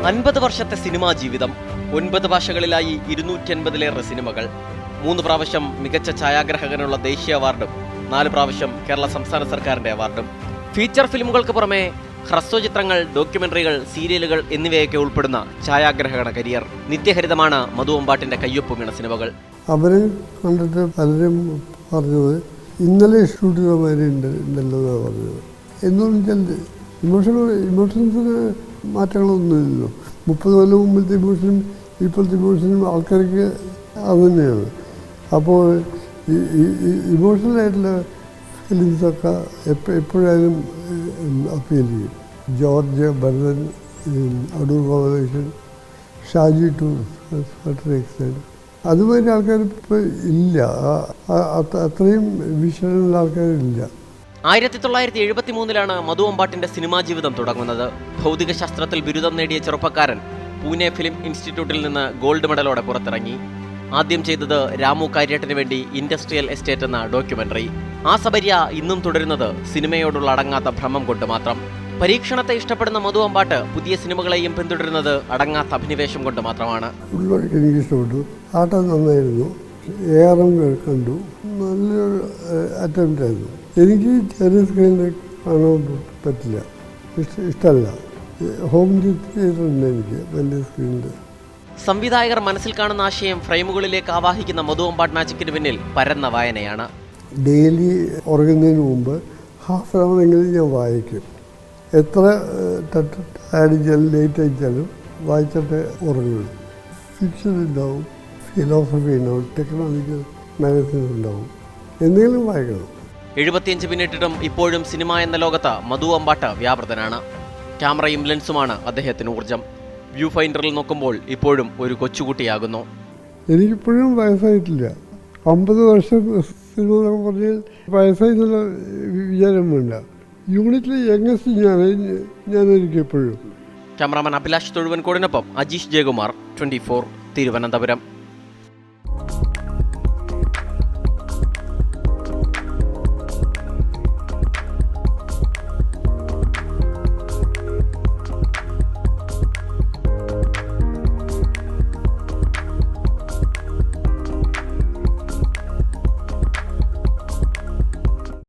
50 വർഷത്തെ സിനിമാ ജീവിതം, 9 ഭാഷകളിലായി 250-ലേറെ സിനിമകൾ, 3 പ്രാവശ്യം മികച്ച ഛായാഗ്രാഹകനുള്ള ദേശീയ അവാർഡും 4 പ്രാവശ്യം കേരള സംസ്ഥാന സർക്കാരിന്റെ അവാർഡും. ഫീച്ചർ ഫിലിമുകൾക്ക് പുറമെ ഹ്രസ്വചിത്രങ്ങൾ, ഡോക്യുമെന്ററികൾ, സീരിയലുകൾ എന്നിവയൊക്കെ ഉൾപ്പെടുന്ന ഛായാഗ്രഹണ കരിയർ. നിത്യഹരിതമാണ് മധു അമ്പാട്ടിന്റെ കയ്യൊപ്പ് വീണ സിനിമകൾ. അവരെ കണ്ടിട്ട് പലരും പറഞ്ഞത് ഇന്നലെ ഷൂട്ട് ചെയ്ത മാതിരി ഉണ്ടല്ലോ എന്നാണ് പറഞ്ഞത്. എന്നു വെച്ചാൽ ഇമോഷൻസിന് മാറ്റങ്ങളൊന്നുമില്ലല്ലോ. 30 കൊല്ലം മുമ്പത്തെ ഇമോഷനും ഇപ്പോഴത്തെ ഇമോഷനും ആൾക്കാർക്ക് അത് തന്നെയാണ്. അപ്പോൾ ഇമോഷണലായിട്ടുള്ള ഫിലിംസൊക്കെ എപ്പോഴായാലും അപ്പീൽ ചെയ്യും. George, Bharathan, Adoor Gopalakrishnan, Shaji to certain extent, അതുമാതിരി ആൾക്കാർ ഇപ്പോൾ ഇല്ല. അത്രയും വിഷനുള്ള ആൾക്കാരില്ല. 1973-ലാണ് മധു അമ്പാട്ടിന്റെ സിനിമാ ജീവിതം തുടങ്ങുന്നത്. ഭൗതിക ശാസ്ത്രത്തിൽ ബിരുദം നേടിയ ചെറുപ്പക്കാരൻ പൂനെ ഫിലിം ഇൻസ്റ്റിറ്റ്യൂട്ടിൽ നിന്ന് ഗോൾഡ് മെഡലോടെ പുറത്തിറങ്ങി. ആദ്യം ചെയ്തത് രാമു കാര്യട്ടിന് വേണ്ടി ഇൻഡസ്ട്രിയൽ എസ്റ്റേറ്റ് എന്ന ഡോക്യുമെന്ററി. ആ സബര്യ ഇന്നും തുടരുന്നത് സിനിമയോടുള്ള അടങ്ങാത്ത ഭ്രമം കൊണ്ട് മാത്രം. പരീക്ഷണത്തെ ഇഷ്ടപ്പെടുന്ന മധു അമ്പാട്ട് പുതിയ സിനിമകളെയും പിന്തുടരുന്നത് അടങ്ങാത്ത അഭിനിവേശം കൊണ്ട് മാത്രമാണ്. എനിക്ക് ഇഷ്ടപ്പെട്ടു. ആട്ടം നന്നായിരുന്നു. ഏറെ കണ്ടു. നല്ലൊരു അറ്റംപ്റ്റ് ആയിരുന്നു. എനിക്ക് ചെറിയ സ്ക്രീനിൽ കാണാൻ പറ്റില്ല, ഇഷ്ടമല്ല. ഹോം തിയേറ്ററുണ്ട് എനിക്ക് വലിയ സ്ക്രീനിൽ. സംവിധായകർ മനസ്സിൽ കാണുന്ന ആശയം ഫ്രെയിമുകളിലേക്ക് ആവാഹിക്കുന്ന മധു അമ്പാട്ട് മാജിക്കിന് പിന്നിൽ പരന്ന വായനയാണ്. ഡെയിലി ഉറങ്ങുന്നതിന് മുമ്പ് ഹാഫ് ആൻ അവറെങ്കിലും ഞാൻ വായിക്കും. എത്ര അടിച്ചാലും ലേറ്റ് അടിച്ചാലും വായിച്ചിട്ട് ഉറങ്ങുള്ളൂ. ഫിക്ഷൻ ഉണ്ടാവും, ഫിലോസഫി ഉണ്ടാവും, ടെക്നോളജിക്കൽ മാഗസിൻസ് ഉണ്ടാവും, എന്തെങ്കിലും വായിക്കണം. 75 പിന്നിട്ടിട്ടും ഇപ്പോഴും സിനിമ എന്ന ലോകത്ത് മധു അമ്പാട്ട് വ്യാപൃതനാണ്. ക്യാമറയും ലെൻസുമാണ് അദ്ദേഹത്തിന് ഊർജം. വ്യൂ ഫൈൻഡറിൽ നോക്കുമ്പോൾ ഇപ്പോഴും ഒരു കൊച്ചുകുട്ടിയാകുന്നു. എനിക്കിപ്പോഴും വയസ്സായിട്ടില്ല. 50 വർഷം സിനിമ എന്നൊക്കെ പറഞ്ഞാൽ വയസ്സായി എന്നുള്ള വിചാരം വേണ്ട. യൂണിറ്റിൽ യങ്ങസ്റ്റ് ഞാനായിരിക്കും എപ്പോഴും. ക്യാമറാമാൻ അഭിലാഷ് തൊഴുവൻകോടിനൊപ്പം അജീഷ് ജയകുമാർ, 24, തിരുവനന്തപുരം.